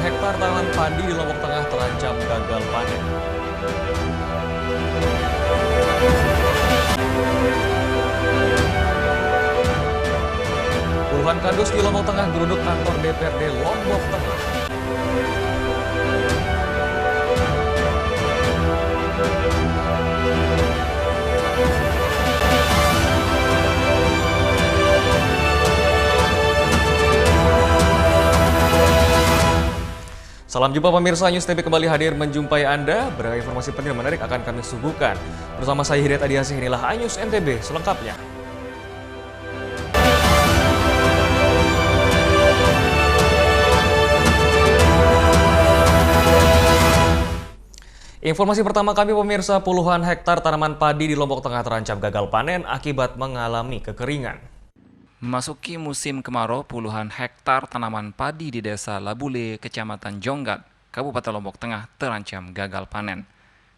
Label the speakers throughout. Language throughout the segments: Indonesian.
Speaker 1: hektar tanaman padi di Lombok Tengah terancam gagal panen. Puluhan kardus di Lombok Tengah geruduk kantor DPRD Lombok Tengah. Salam jumpa pemirsa, News TV kembali hadir menjumpai Anda. Beragam informasi penting dan menarik akan kami suguhkan. Bersama saya Hidayat Adiasih, inilah News NTB selengkapnya. Informasi pertama kami pemirsa, puluhan hektar tanaman padi di Lombok Tengah terancam gagal panen akibat mengalami kekeringan.
Speaker 2: Memasuki musim kemarau, puluhan hektar tanaman padi di Desa Labule, Kecamatan Jonggat, Kabupaten Lombok Tengah terancam gagal panen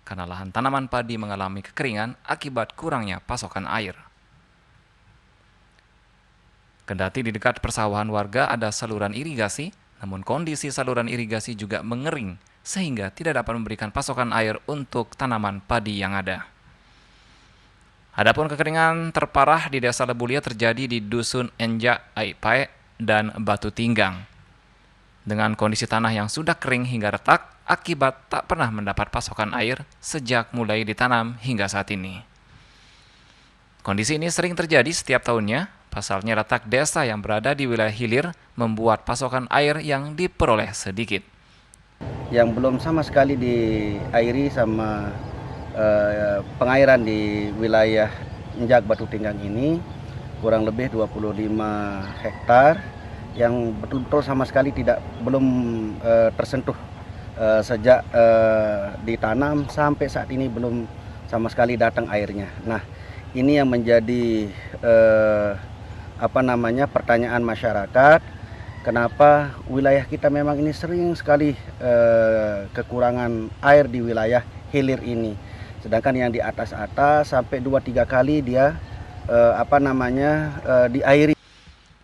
Speaker 2: karena lahan tanaman padi mengalami kekeringan akibat kurangnya pasokan air. Kendati di dekat persawahan warga ada saluran irigasi, namun kondisi saluran irigasi juga mengering sehingga tidak dapat memberikan pasokan air untuk tanaman padi yang ada. Adapun kekeringan terparah di Desa Lebulia terjadi di Dusun Enjak, Aipae, dan Batu Tinggang. Dengan kondisi tanah yang sudah kering hingga retak, akibat tak pernah mendapat pasokan air sejak mulai ditanam hingga saat ini. Kondisi ini sering terjadi setiap tahunnya, pasalnya letak desa yang berada di wilayah hilir membuat pasokan air yang diperoleh sedikit.
Speaker 3: Yang belum sama sekali diairi sama pengairan di wilayah Enjak Batu Tinggang ini kurang lebih 25 hektar yang betul-betul sama sekali belum tersentuh sejak ditanam sampai saat ini belum sama sekali datang airnya. Nah, ini yang menjadi pertanyaan masyarakat, kenapa wilayah kita memang ini sering sekali kekurangan air di wilayah hilir ini. Sedangkan yang di atas-atas sampai 2-3 kali dia diairi.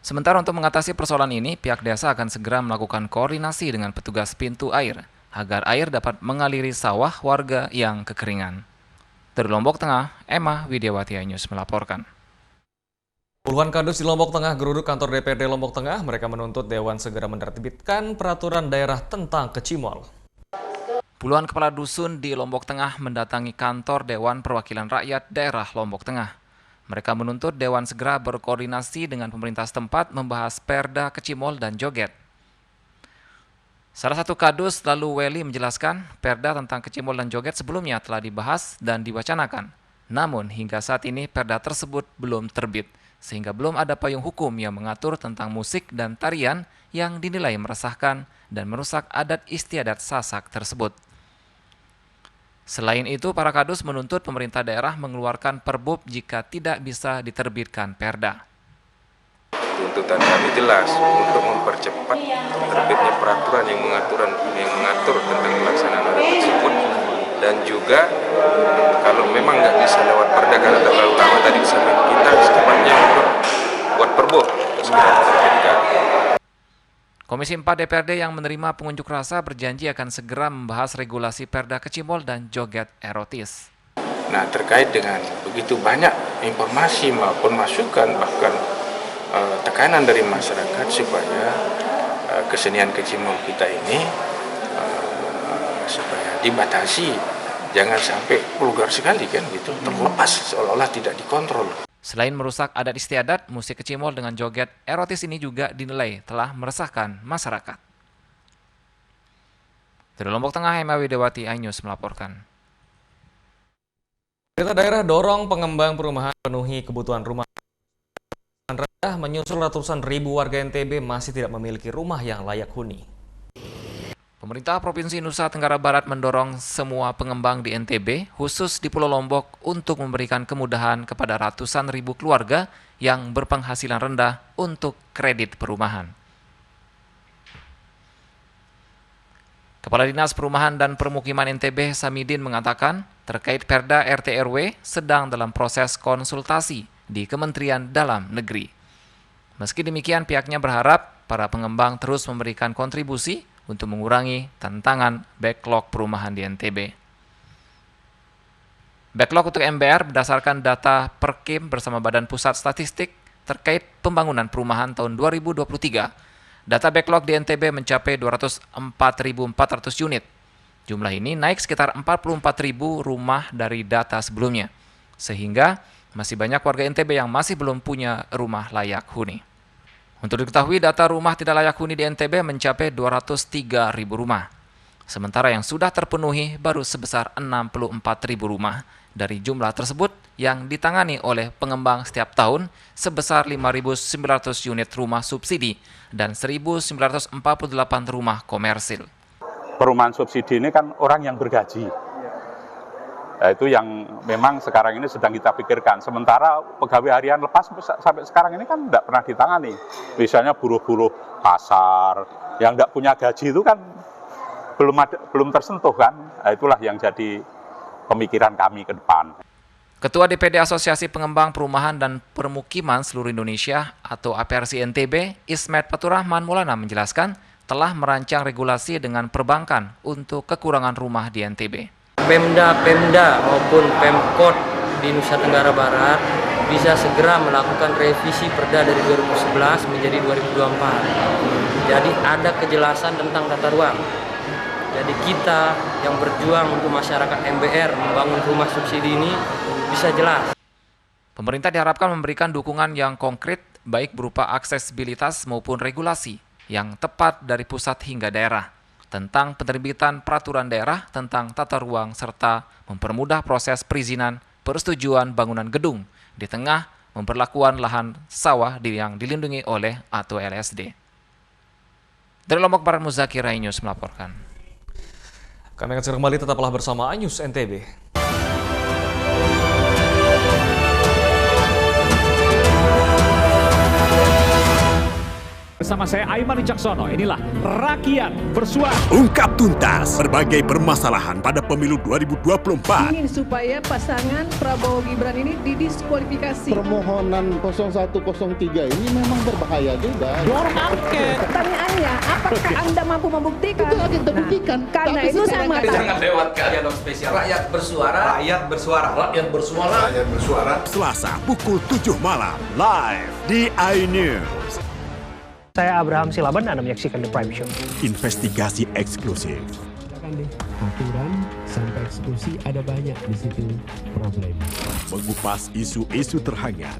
Speaker 2: Sementara untuk mengatasi persoalan ini, pihak desa akan segera melakukan koordinasi dengan petugas pintu air agar air dapat mengaliri sawah warga yang kekeringan. Dari Lombok Tengah, Emma Widiawati News melaporkan.
Speaker 1: Puluhan kardus di Lombok Tengah geruduk kantor DPRD Lombok Tengah. Mereka menuntut Dewan segera menerbitkan peraturan daerah tentang kecimol.
Speaker 2: Puluhan kepala dusun di Lombok Tengah mendatangi kantor Dewan Perwakilan Rakyat Daerah Lombok Tengah. Mereka menuntut Dewan segera berkoordinasi dengan pemerintah setempat membahas perda kecimol dan joget. Salah satu kadus lalu Weli menjelaskan perda tentang kecimol dan joget sebelumnya telah dibahas dan diwacanakan. Namun hingga saat ini perda tersebut belum terbit, sehingga belum ada payung hukum yang mengatur tentang musik dan tarian yang dinilai meresahkan dan merusak adat istiadat Sasak tersebut. Selain itu, para kadus menuntut pemerintah daerah mengeluarkan perbub jika tidak bisa diterbitkan perda.
Speaker 4: Tuntutan kami jelas untuk mempercepat terbitnya peraturan yang mengatur tentang pelaksanaan adat tersebut, dan juga kalau memang nggak bisa lewat perda karena terlalu lama tadi disampaikan kita secepatnya untuk buat perbub segera diterbitkan.
Speaker 2: Komisi 4 DPRD yang menerima pengunjuk rasa berjanji akan segera membahas regulasi perda kecimol dan joget erotis.
Speaker 4: Nah, terkait dengan begitu banyak informasi maupun masukan, bahkan tekanan dari masyarakat supaya kesenian kecimol kita ini supaya dibatasi, jangan sampai vulgar sekali kan gitu, terlepas seolah-olah tidak dikontrol.
Speaker 2: Selain merusak adat istiadat, musik kecimol dengan joget erotis ini juga dinilai telah meresahkan masyarakat. Dari Lombok Tengah, Emma Widiawati News melaporkan.
Speaker 1: Pemerintah daerah dorong pengembang perumahan penuhi kebutuhan rumah rendah, menyusul ratusan ribu warga NTB masih tidak memiliki rumah yang layak huni.
Speaker 2: Pemerintah Provinsi Nusa Tenggara Barat mendorong semua pengembang di NTB, khusus di Pulau Lombok, untuk memberikan kemudahan kepada ratusan ribu keluarga yang berpenghasilan rendah untuk kredit perumahan. Kepala Dinas Perumahan dan Permukiman NTB, Samidin, mengatakan terkait Perda RT RW sedang dalam proses konsultasi di Kementerian Dalam Negeri. Meski demikian, pihaknya berharap para pengembang terus memberikan kontribusi untuk mengurangi tantangan backlog perumahan di NTB. Backlog untuk MBR berdasarkan data Perkim bersama Badan Pusat Statistik terkait pembangunan perumahan tahun 2023. Data backlog di NTB mencapai 204.400 unit. Jumlah ini naik sekitar 44.000 rumah dari data sebelumnya, sehingga masih banyak warga NTB yang masih belum punya rumah layak huni. Untuk diketahui, data rumah tidak layak huni di NTB mencapai 203.000 rumah. Sementara yang sudah terpenuhi baru sebesar 64.000 rumah. Dari jumlah tersebut yang ditangani oleh pengembang setiap tahun sebesar 5.900 unit rumah subsidi dan 1.948 rumah komersil.
Speaker 5: Perumahan subsidi ini kan orang yang bergaji. Nah, itu yang memang sekarang ini sedang kita pikirkan. Sementara pegawai harian lepas sampai sekarang ini kan tidak pernah ditangani. Misalnya buruh-buruh pasar yang tidak punya gaji itu kan belum tersentuh kan. Nah, itulah yang jadi pemikiran kami ke depan.
Speaker 2: Ketua DPD Asosiasi Pengembang Perumahan dan Permukiman Seluruh Indonesia atau APRC NTB, Ismet Faturrahman Maulana menjelaskan telah merancang regulasi dengan perbankan untuk kekurangan rumah di NTB.
Speaker 6: Pemda maupun Pemkot di Nusa Tenggara Barat bisa segera melakukan revisi Perda dari 2011 menjadi 2024. Jadi ada kejelasan tentang tata ruang. Jadi kita yang berjuang untuk masyarakat MBR membangun rumah subsidi ini bisa jelas.
Speaker 2: Pemerintah diharapkan memberikan dukungan yang konkret baik berupa aksesibilitas maupun regulasi yang tepat dari pusat hingga daerah tentang penerbitan peraturan daerah tentang tata ruang serta mempermudah proses perizinan persetujuan bangunan gedung di tengah pemberlakuan lahan sawah yang dilindungi oleh atau LSD. Dari Lombok Barat, Muzakir, iNews melaporkan.
Speaker 1: Kami akan segera kembali, tetaplah bersama iNews NTB.
Speaker 7: Bersama saya Aiman Wicaksono, inilah Rakyat Bersuara.
Speaker 8: Ungkap tuntas berbagai permasalahan pada pemilu 2024.
Speaker 9: Ingin supaya pasangan Prabowo Gibran ini didiskualifikasi.
Speaker 10: Permohonan 0103 ini memang berbahaya juga.
Speaker 7: Dorong angket.
Speaker 9: Pertanyaannya, apakah Anda mampu membuktikan?
Speaker 10: Itu akan terbuktikan.
Speaker 9: Karena itu saya mengatakan.
Speaker 11: Jangan lewatkan dialog spesial Rakyat Bersuara. Rakyat Bersuara. Rakyat Bersuara. Rakyat Bersuara.
Speaker 8: Selasa pukul 7 malam live di iNews.
Speaker 12: Saya Abraham Silaban, Anda menyaksikan The Prime Show.
Speaker 8: Investigasi eksklusif.
Speaker 13: Aturan sampai eksekusi ada banyak di situ problem.
Speaker 8: Mengupas isu-isu terhangat.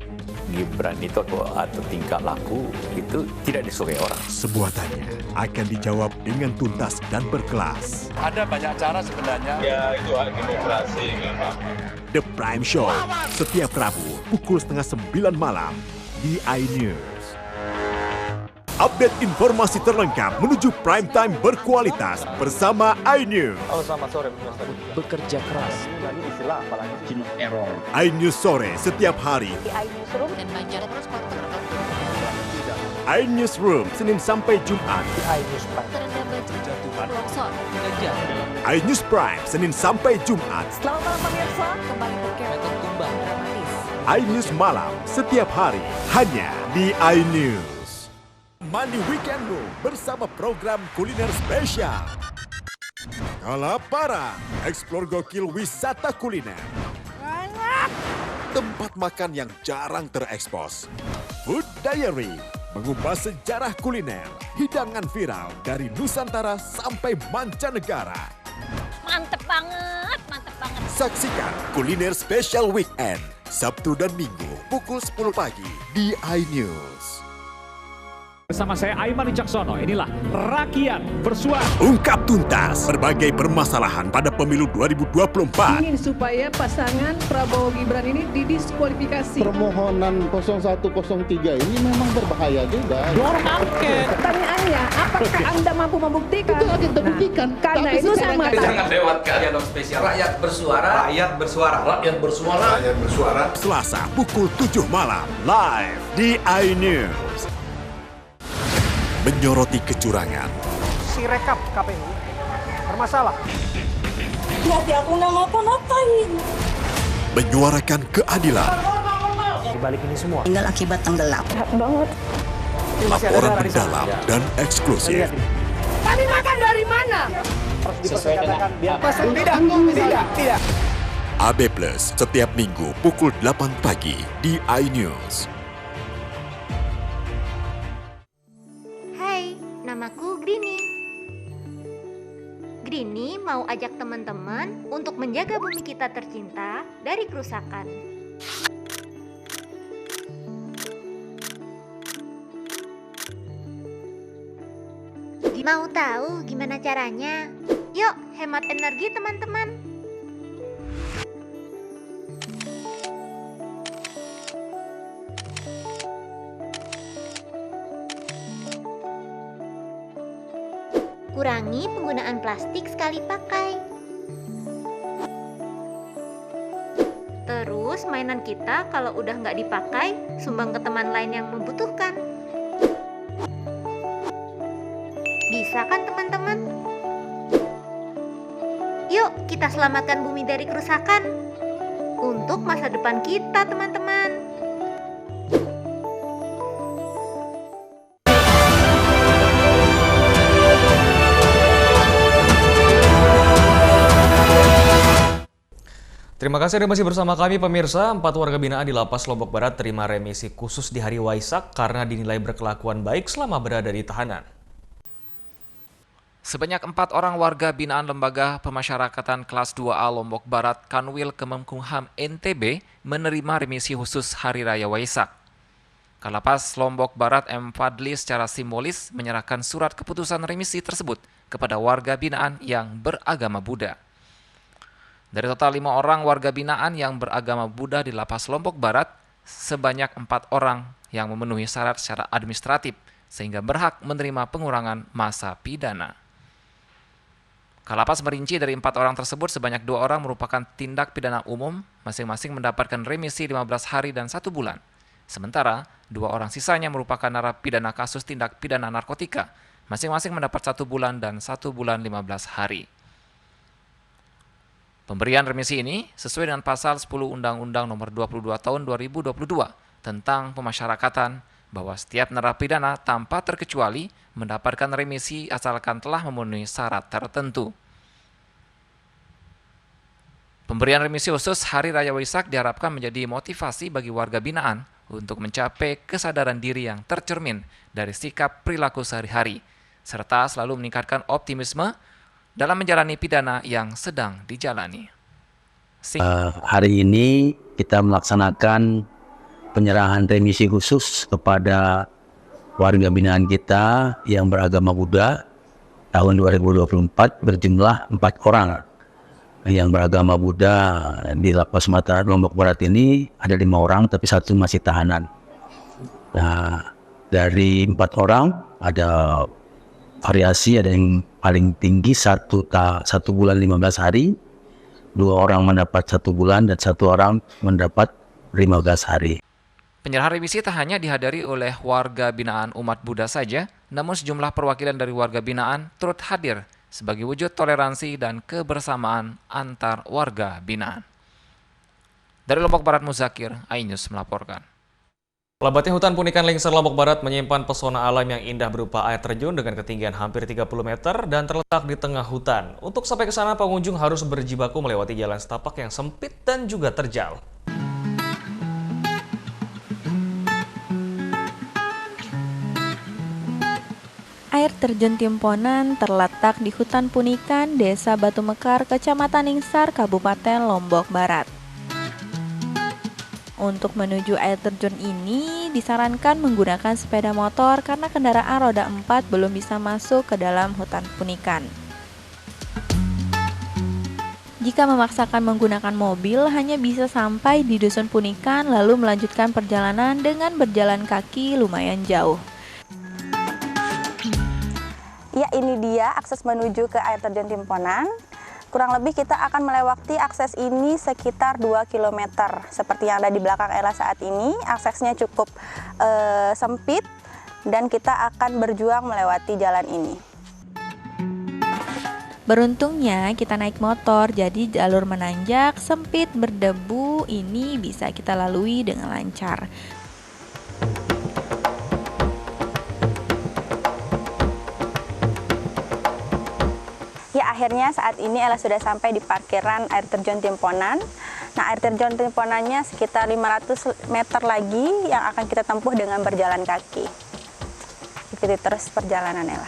Speaker 14: Gibran itu atau tingkah laku itu tidak disukai orang.
Speaker 8: Sebuah tanya akan dijawab dengan tuntas dan berkelas.
Speaker 15: Ada banyak cara sebenarnya. Ya, itu hak demokrasi memang.
Speaker 8: The Prime Show setiap Rabu pukul 8:30 malam di iNews. Update informasi terlengkap menuju prime time berkualitas bersama iNews.
Speaker 16: Halo, selamat sore.
Speaker 17: Bekerja keras.
Speaker 8: iNews sore setiap hari.
Speaker 18: Di iNewsroom dan
Speaker 8: iNewsroom Senin sampai Jumat.
Speaker 17: Di iNews Prime.
Speaker 8: iNews Prime Senin sampai Jumat.
Speaker 18: Selamat malam pemirsa, kembali berkembang dramatis.
Speaker 8: iNews malam setiap hari hanya di iNews. Mandi Weekendmu bersama program kuliner spesial. Kalaparan, eksplor gokil wisata kuliner. Tempat makan yang jarang terekspos. Food Diary, mengupas sejarah kuliner, hidangan viral dari Nusantara sampai mancanegara.
Speaker 18: Mantep banget, mantep banget.
Speaker 8: Saksikan kuliner spesial weekend, Sabtu dan Minggu pukul 10 pagi di iNews.
Speaker 7: Bersama saya Aiman Wicaksono, inilah Rakyat Bersuara.
Speaker 8: Ungkap tuntas berbagai permasalahan pada pemilu 2024.
Speaker 9: Ingin supaya pasangan Prabowo Gibran ini didiskualifikasi.
Speaker 10: Permohonan 0103 ini memang berbahaya juga.
Speaker 7: Dorong angket.
Speaker 9: Pertanyaannya, apakah Anda mampu membuktikan?
Speaker 10: Itu akan terbuktikan.
Speaker 9: Karena itu saya mengatakan.
Speaker 11: Jangan lewatkan dialog spesial Rakyat Bersuara. Rakyat Bersuara. Rakyat Bersuara. Rakyat Bersuara.
Speaker 8: Selasa pukul 7 malam live di iNews. Menyoroti kecurangan.
Speaker 12: Si rekap KPU bermasalah.
Speaker 18: Tapi aku nggak ngapa-ngapain.
Speaker 8: Menyuarakan keadilan.
Speaker 12: Di balik ini semua.
Speaker 18: Tinggal akibat tenggelam.
Speaker 9: Jahat banget.
Speaker 8: Laporan mendalam dan eksklusif.
Speaker 9: Kami makan dari mana?
Speaker 12: Sesuai dengan
Speaker 9: Tidak.
Speaker 8: AB Plus setiap minggu pukul 8 pagi di iNews.
Speaker 18: Hai, namaku Grini. Grini mau ajak teman-teman untuk menjaga bumi kita tercinta dari kerusakan. Mau tahu gimana caranya? Yuk, hemat energi teman-teman. Kurangi penggunaan plastik sekali pakai. Terus mainan kita kalau udah nggak dipakai, sumbang ke teman lain yang membutuhkan. Bisa kan teman-teman? Yuk kita selamatkan bumi dari kerusakan untuk masa depan kita teman-teman.
Speaker 1: Terima kasih Anda masih bersama kami pemirsa. 4 warga binaan di Lapas Lombok Barat terima remisi khusus di hari Waisak karena dinilai berkelakuan baik selama berada di tahanan.
Speaker 2: Sebanyak 4 orang warga binaan Lembaga Pemasyarakatan Kelas 2A Lombok Barat Kanwil Kemenkumham NTB menerima remisi khusus Hari Raya Waisak. Kalapas Lombok Barat M. Fadli secara simbolis menyerahkan surat keputusan remisi tersebut kepada warga binaan yang beragama Buddha. Dari total 5 orang warga binaan yang beragama Buddha di Lapas Lombok Barat, sebanyak 4 orang yang memenuhi syarat secara administratif sehingga berhak menerima pengurangan masa pidana. Kalapas merinci dari 4 orang tersebut sebanyak 2 orang merupakan tindak pidana umum, masing-masing mendapatkan remisi 15 hari dan 1 bulan. Sementara 2 orang sisanya merupakan narapidana kasus tindak pidana narkotika, masing-masing mendapat 1 bulan dan 1 bulan 15 hari. Pemberian remisi ini sesuai dengan pasal 10 Undang-Undang Nomor 22 Tahun 2022 tentang pemasyarakatan, bahwa setiap narapidana tanpa terkecuali mendapatkan remisi asalkan telah memenuhi syarat tertentu. Pemberian remisi khusus Hari Raya Waisak diharapkan menjadi motivasi bagi warga binaan untuk mencapai kesadaran diri yang tercermin dari sikap perilaku sehari-hari, serta selalu meningkatkan optimisme dalam menjalani pidana yang sedang dijalani.
Speaker 16: Hari ini kita melaksanakan penyerahan remisi khusus kepada warga binaan kita yang beragama Buddha tahun 2024 berjumlah 4 orang. Yang beragama Buddha di Lapas Mataram Lombok Barat ini ada 5 orang, tapi 1 masih tahanan. Nah, dari 4 orang ada variasi, ada yang paling tinggi 1 bulan 15 hari, 2 orang mendapat 1 bulan, dan 1 orang mendapat 15 hari.
Speaker 2: Penyerahan remisi tak hanya dihadiri oleh warga binaan umat Buddha saja, namun sejumlah perwakilan dari warga binaan turut hadir sebagai wujud toleransi dan kebersamaan antar warga binaan. Dari Lombok Barat, Muzakir, iNews melaporkan.
Speaker 1: Lebatnya hutan Punikan Lingser Lombok Barat menyimpan pesona alam yang indah berupa air terjun dengan ketinggian hampir 30 meter dan terletak di tengah hutan. Untuk sampai ke sana, pengunjung harus berjibaku melewati jalan setapak yang sempit dan juga terjal.
Speaker 19: Air terjun Timponan terletak di hutan Punikan, Desa Batu Mekar, Kecamatan Lingser, Kabupaten Lombok Barat. Untuk menuju air terjun ini disarankan menggunakan sepeda motor karena kendaraan roda 4 belum bisa masuk ke dalam hutan Punikan. Jika memaksakan menggunakan mobil, hanya bisa sampai di Dusun Punikan lalu melanjutkan perjalanan dengan berjalan kaki lumayan jauh.
Speaker 20: Ya, ini dia akses menuju ke air terjun Timponan. Kurang lebih kita akan melewati akses ini sekitar 2 km. Seperti yang ada di belakang Ella saat ini, aksesnya cukup sempit dan kita akan berjuang melewati jalan ini.
Speaker 19: Beruntungnya kita naik motor, jadi jalur menanjak, sempit, berdebu ini bisa kita lalui dengan lancar.
Speaker 20: akhirnya saat ini Ella sudah sampai di parkiran air terjun Timponan. Nah, air terjun Timponannya sekitar 500 meter lagi yang akan kita tempuh dengan berjalan kaki. Ikuti terus perjalanan Ella.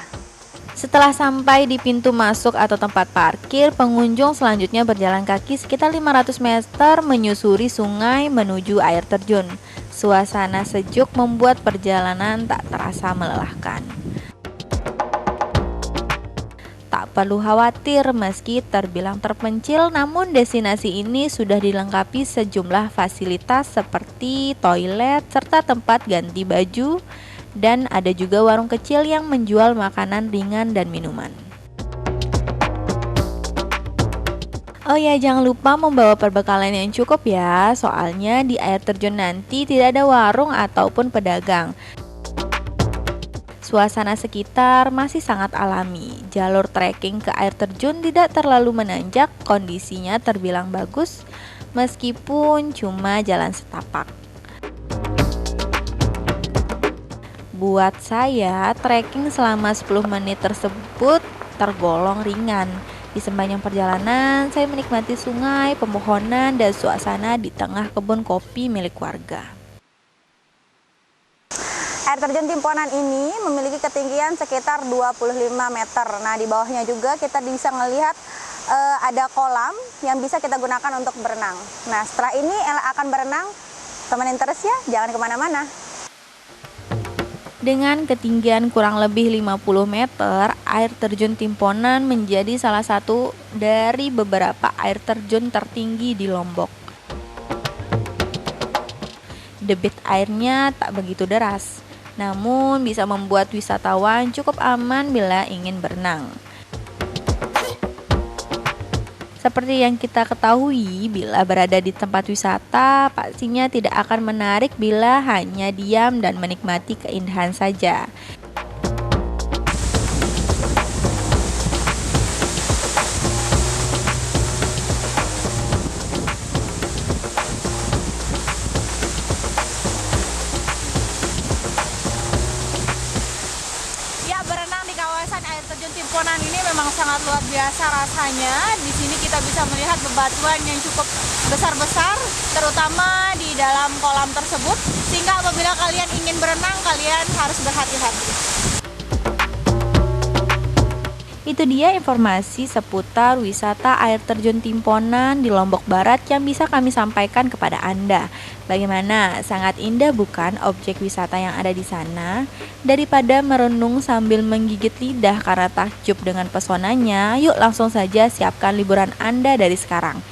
Speaker 19: Setelah sampai di pintu masuk atau tempat parkir, pengunjung selanjutnya berjalan kaki sekitar 500 meter menyusuri sungai menuju air terjun. Suasana sejuk membuat perjalanan tak terasa melelahkan. Tak perlu khawatir meski terbilang terpencil, namun destinasi ini sudah dilengkapi sejumlah fasilitas seperti toilet serta tempat ganti baju, dan ada juga warung kecil yang menjual makanan ringan dan minuman. Oh ya, jangan lupa membawa perbekalan yang cukup ya, soalnya di air terjun nanti tidak ada warung ataupun pedagang. Suasana sekitar masih sangat alami. Jalur trekking ke air terjun tidak terlalu menanjak, kondisinya terbilang bagus meskipun cuma jalan setapak. Buat saya, trekking selama 10 menit tersebut tergolong ringan. Di sepanjang perjalanan, saya menikmati sungai, pepohonan, dan suasana di tengah kebun kopi milik warga.
Speaker 20: Air terjun Timponan ini memiliki ketinggian sekitar 25 meter. Nah, di bawahnya juga kita bisa melihat ada kolam yang bisa kita gunakan untuk berenang. Nah, setelah ini Ella akan berenang. Temenin terus ya, jangan kemana-mana.
Speaker 19: Dengan ketinggian kurang lebih 50 meter, air terjun Timponan menjadi salah satu dari beberapa air terjun tertinggi di Lombok. Debit airnya tak begitu deras, namun bisa membuat wisatawan cukup aman bila ingin berenang. Seperti yang kita ketahui, bila berada di tempat wisata, pastinya tidak akan menarik bila hanya diam dan menikmati keindahan saja.
Speaker 21: Berenang di kawasan air terjun Timponan ini memang sangat luar biasa rasanya. Di sini kita bisa melihat bebatuan yang cukup besar-besar, terutama di dalam kolam tersebut, sehingga apabila kalian ingin berenang, kalian harus berhati-hati.
Speaker 19: Itu dia informasi seputar wisata air terjun Timponan di Lombok Barat yang bisa kami sampaikan kepada Anda. Bagaimana? Sangat indah bukan objek wisata yang ada di sana? Daripada merenung sambil menggigit lidah karena takjub dengan pesonanya, yuk langsung saja siapkan liburan Anda dari sekarang.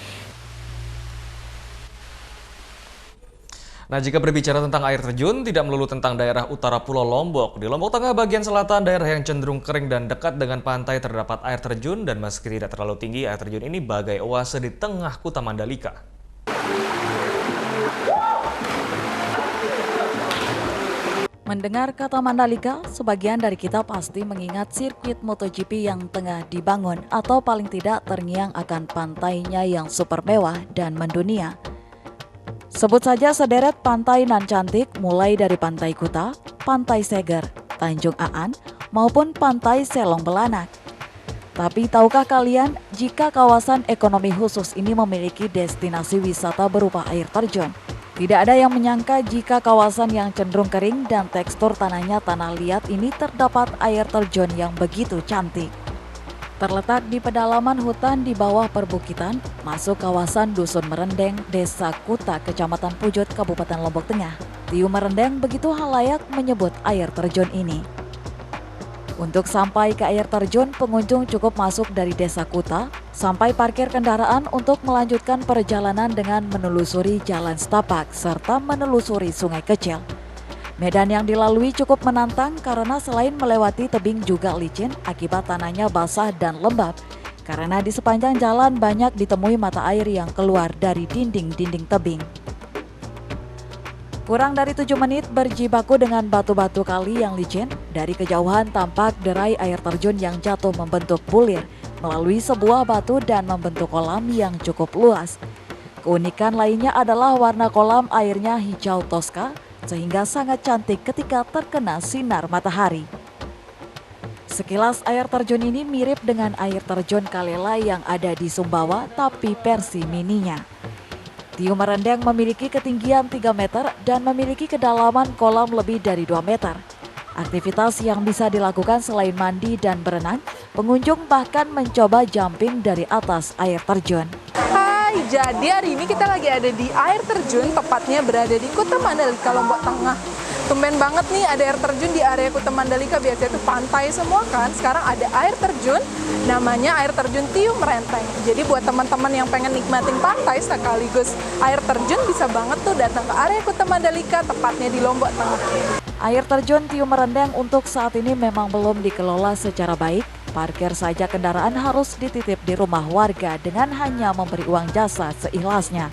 Speaker 1: Nah, jika berbicara tentang air terjun, tidak melulu tentang daerah utara Pulau Lombok. Di Lombok Tengah bagian selatan, daerah yang cenderung kering dan dekat dengan pantai terdapat air terjun, dan meski tidak terlalu tinggi, air terjun ini bagai oase di tengah Kuta Mandalika.
Speaker 22: Mendengar kata Mandalika, sebagian dari kita pasti mengingat sirkuit MotoGP yang tengah dibangun atau paling tidak terngiang akan pantainya yang super mewah dan mendunia. Sebut saja sederet pantai nan cantik mulai dari Pantai Kuta, Pantai Seger, Tanjung Aan, maupun Pantai Selong Belanak. Tapi tahukah kalian jika kawasan ekonomi khusus ini memiliki destinasi wisata berupa air terjun? Tidak ada yang menyangka jika kawasan yang cenderung kering dan tekstur tanahnya tanah liat ini terdapat air terjun yang begitu cantik. Terletak di pedalaman hutan di bawah perbukitan, masuk kawasan Dusun Merendeng, Desa Kuta, Kecamatan Pujut, Kabupaten Lombok Tengah. Tiu Merendeng begitu halayak menyebut air terjun ini. Untuk sampai ke air terjun, pengunjung cukup masuk dari Desa Kuta, sampai parkir kendaraan untuk melanjutkan perjalanan dengan menelusuri jalan setapak, serta menelusuri sungai kecil. Medan yang dilalui cukup menantang karena selain melewati tebing juga licin akibat tanahnya basah dan lembab, karena di sepanjang jalan banyak ditemui mata air yang keluar dari dinding-dinding tebing. Kurang dari 7 menit berjibaku dengan batu-batu kali yang licin, dari kejauhan tampak derai air terjun yang jatuh membentuk bulir melalui sebuah batu dan membentuk kolam yang cukup luas. Keunikan lainnya adalah warna kolam airnya hijau toska, sehingga sangat cantik ketika terkena sinar matahari. Sekilas air terjun ini mirip dengan air terjun Kalela yang ada di Sumbawa, tapi versi mininya. Tiu Merendeng memiliki ketinggian 3 meter dan memiliki kedalaman kolam lebih dari 2 meter. Aktivitas yang bisa dilakukan selain mandi dan berenang, pengunjung bahkan mencoba jumping dari atas air terjun.
Speaker 9: Hai, jadi hari ini kita lagi ada di air terjun, tepatnya berada di Kuta Mandalika, Lombok Tengah. Tumben banget nih ada air terjun di area Kuta Mandalika, biasanya itu pantai semua kan. Sekarang ada air terjun, namanya air terjun Tiu Merendeng. Jadi buat teman-teman yang pengen nikmatin pantai sekaligus air terjun, bisa banget tuh datang ke area Kuta Mandalika, tepatnya di Lombok Tengah.
Speaker 22: Air terjun Tiu Merendeng untuk saat ini memang belum dikelola secara baik. Parkir saja kendaraan harus dititip di rumah warga dengan hanya memberi uang jasa seikhlasnya.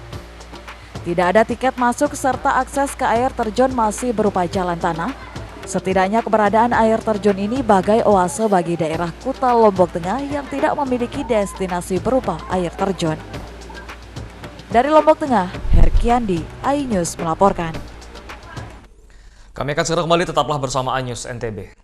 Speaker 22: Tidak ada tiket masuk serta akses ke air terjun masih berupa jalan tanah. Setidaknya keberadaan air terjun ini bagai oase bagi daerah Kuta Lombok Tengah yang tidak memiliki destinasi berupa air terjun. Dari Lombok Tengah, Herkiandi, iNews melaporkan.
Speaker 1: Kami akan segera kembali, tetaplah bersama iNews NTB.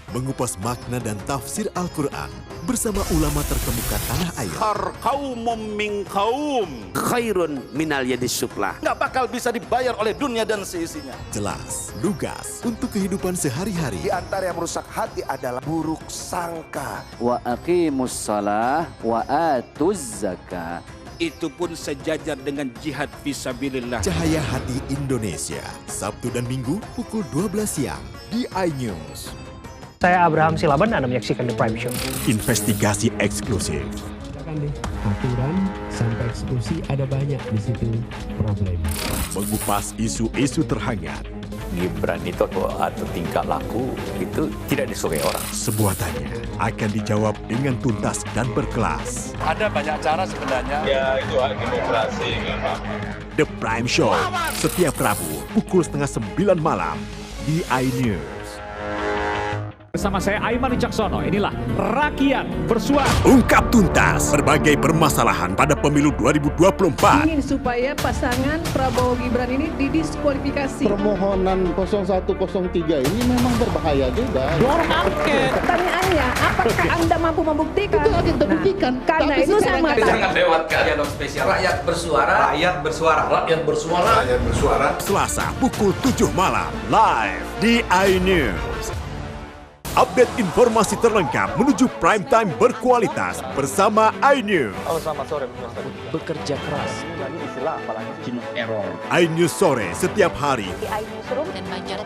Speaker 8: Mengupas makna dan tafsir Al-Quran bersama ulama terkemuka tanah air.
Speaker 3: Qaumum min qaum khairun minal yadis suflah. Nggak bakal bisa dibayar oleh dunia dan seisinya.
Speaker 8: Jelas, lugas untuk kehidupan sehari-hari.
Speaker 3: Di antara yang merusak hati adalah buruk sangka.
Speaker 4: Wa aqimus shalah wa atuz zakah.
Speaker 3: Itu pun sejajar dengan jihad fisabilillah.
Speaker 8: Cahaya Hati Indonesia, Sabtu dan Minggu pukul 12 siang di iNews.
Speaker 23: Saya Abraham Silaban, Anda menyaksikan The Prime Show.
Speaker 8: Investigasi eksklusif.
Speaker 13: Aturan sampai eksekusi ada banyak di situ problem.
Speaker 8: Mengupas isu-isu terhangat.
Speaker 14: Gibran itu atau tingkah laku itu tidak disukai orang.
Speaker 8: Sebuah tanya akan dijawab dengan tuntas dan berkelas.
Speaker 15: Ada banyak cara sebenarnya. Ya, itu hak demokrasi memang.
Speaker 8: The Prime Show, setiap Rabu pukul 8:30 malam di iNews.
Speaker 7: Bersama saya Aiman Wicaksono, inilah Rakyat Bersuara.
Speaker 8: Ungkap tuntas berbagai permasalahan pada pemilu 2024.
Speaker 9: Ingin supaya pasangan Prabowo Gibran ini didiskualifikasi.
Speaker 10: Permohonan 0103 ini memang berbahaya juga.
Speaker 9: Dorong angket. Pertanyaannya, apakah Anda mampu membuktikan?
Speaker 10: Itu akan terbuktikan.
Speaker 9: Karena itu saya mengatakan.
Speaker 11: Jangan lewatkan dialog spesial. Rakyat bersuara. Rakyat bersuara. Rakyat bersuara. Rakyat bersuara.
Speaker 8: Selasa pukul 7 malam live di iNews. Update informasi terlengkap menuju prime time berkualitas bersama iNews.
Speaker 12: Halo, selamat sore.
Speaker 17: Bekerja keras.
Speaker 12: Ini istilah apalagi human error.
Speaker 8: iNews sore setiap hari.
Speaker 20: Di iNewsroom dan Banjar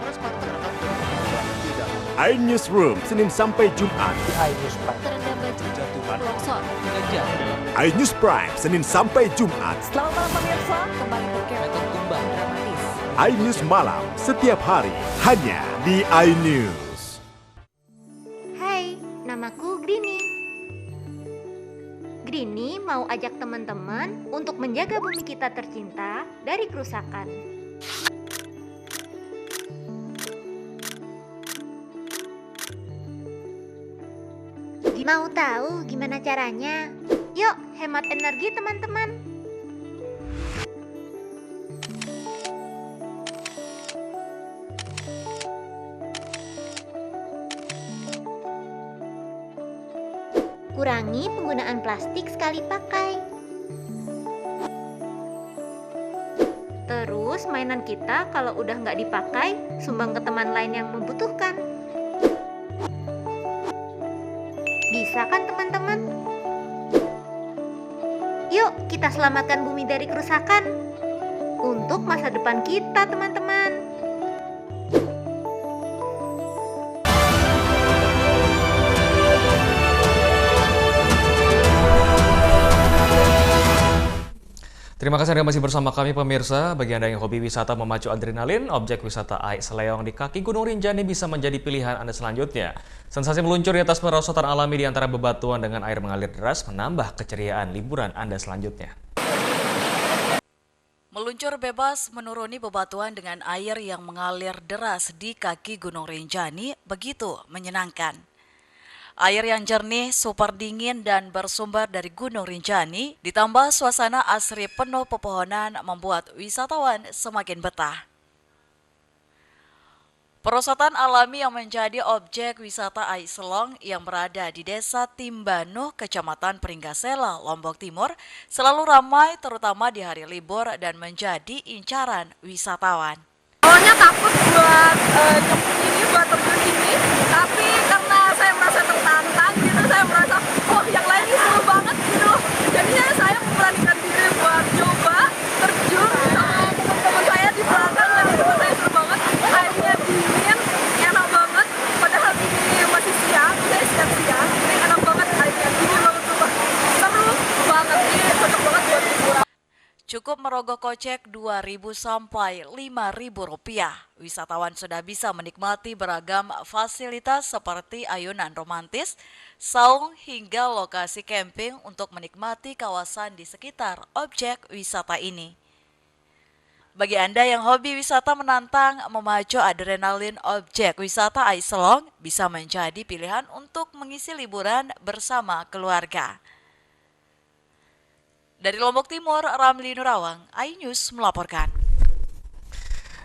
Speaker 8: iNews Room Senin sampai Jumat.
Speaker 12: Di iNews Prime.
Speaker 20: terendam banjir, longsor.
Speaker 8: iNews Prime Senin sampai Jumat.
Speaker 20: Selamat malam pemirsa, kembali berkembang tumbang dramatis.
Speaker 8: iNews malam setiap hari hanya di iNews.
Speaker 18: Namaku Grini. Grini mau ajak teman-teman untuk menjaga bumi kita tercinta dari kerusakan. Mau tahu gimana caranya? Yuk, hemat energi teman-teman. Kurangi penggunaan plastik sekali pakai. Terus mainan kita kalau udah nggak dipakai, sumbang ke teman lain yang membutuhkan. Bisa kan teman-teman? Yuk kita selamatkan bumi dari kerusakan. Untuk masa depan kita teman-teman.
Speaker 1: Terima kasih Anda masih bersama kami pemirsa. Bagi Anda yang hobi wisata memacu adrenalin, objek wisata Aik Seleong di kaki Gunung Rinjani bisa menjadi pilihan Anda selanjutnya. Sensasi meluncur di atas perosotan alami di antara bebatuan dengan air mengalir deras menambah keceriaan liburan Anda selanjutnya.
Speaker 22: Meluncur bebas menuruni bebatuan dengan air yang mengalir deras di kaki Gunung Rinjani begitu menyenangkan. Air yang jernih, super dingin, dan bersumber dari Gunung Rinjani, ditambah suasana asri penuh pepohonan membuat wisatawan semakin betah. Perosotan alami yang menjadi objek wisata Aiselong yang berada di Desa Timbanuh, Kecamatan Pringgasela, Lombok Timur, selalu ramai terutama di hari libur dan menjadi incaran wisatawan.
Speaker 5: Awalnya takut buat nyemplung ini, buat terjun ini, tapi karena saya merasa tertantang gitu, saya merasa, oh yang lain ini seru banget gitu. Jadinya saya memberanikan diri buat coba terjun sama teman-teman saya di belakang, dan teman saya seru banget. Airnya dingin, enak banget, padahal ini masih siang, saya siang-siang, ini enak banget, airnya dingin banget, coba seru banget, ini cocok banget buat liburan.
Speaker 22: Cukup merogoh kocek Rp2.000 sampai Rp5.000. Wisatawan sudah bisa menikmati beragam fasilitas seperti ayunan romantis, saung hingga lokasi camping untuk menikmati kawasan di sekitar objek wisata ini. Bagi Anda yang hobi wisata menantang, memacu adrenalin objek wisata Aiselong bisa menjadi pilihan untuk mengisi liburan bersama keluarga. Dari Lombok Timur, Ramli Nurawang, iNews melaporkan.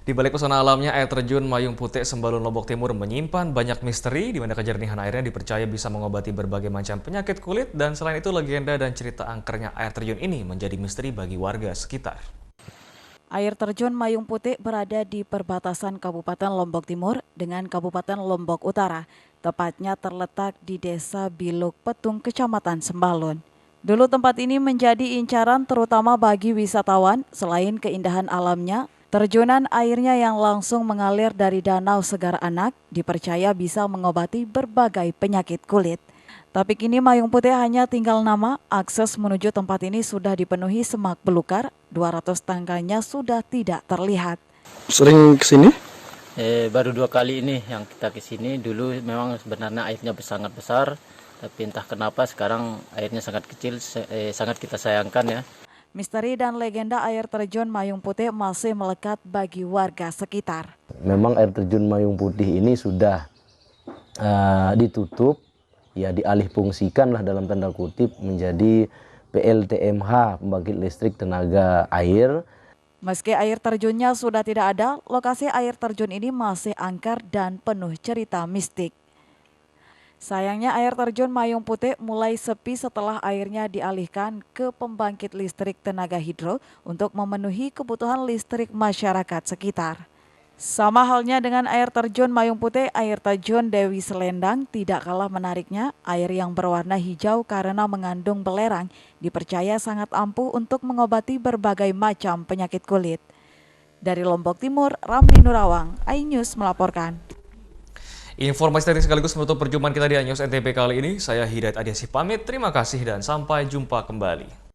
Speaker 1: Di balik pesona alamnya, air terjun Mayung Putek Sembalun Lombok Timur menyimpan banyak misteri di mana kejernihan airnya dipercaya bisa mengobati berbagai macam penyakit kulit, dan selain itu legenda dan cerita angkernya air terjun ini menjadi misteri bagi warga sekitar.
Speaker 22: Air terjun Mayung Putek berada di perbatasan Kabupaten Lombok Timur dengan Kabupaten Lombok Utara, tepatnya terletak di Desa Biluk Petung, Kecamatan Sembalun. Dulu tempat ini menjadi incaran terutama bagi wisatawan. Selain keindahan alamnya, terjunan airnya yang langsung mengalir dari Danau Segar Anak dipercaya bisa mengobati berbagai penyakit kulit. Tapi kini Mayung Putek hanya tinggal nama, akses menuju tempat ini sudah dipenuhi semak belukar, 200 tangkanya sudah tidak terlihat.
Speaker 12: Sering kesini? Baru 2 kali ini yang kita kesini. Dulu memang sebenarnya airnya sangat besar, tapi entah kenapa sekarang airnya sangat kecil, sangat kita sayangkan ya.
Speaker 22: Misteri dan legenda air terjun Mayung Putek masih melekat bagi warga sekitar.
Speaker 6: Memang air terjun Mayung Putih ini sudah ditutup, ya dialihfungsikan lah dalam tanda kutip menjadi PLTMH, pembangkit listrik tenaga air.
Speaker 22: Meski air terjunnya sudah tidak ada, lokasi air terjun ini masih angker dan penuh cerita mistik. Sayangnya air terjun Mayung Putek mulai sepi setelah airnya dialihkan ke pembangkit listrik tenaga hidro untuk memenuhi kebutuhan listrik masyarakat sekitar. Sama halnya dengan air terjun Mayung Putek, air terjun Dewi Selendang tidak kalah menariknya. Air yang berwarna hijau karena mengandung belerang dipercaya sangat ampuh untuk mengobati berbagai macam penyakit kulit. Dari Lombok Timur, Ramli Nurawang, iNews melaporkan.
Speaker 1: Informasi tadi sekaligus menutup perjumpaan kita di iNews NTB kali ini. Saya Hidayat Adiasih pamit, terima kasih dan sampai jumpa kembali.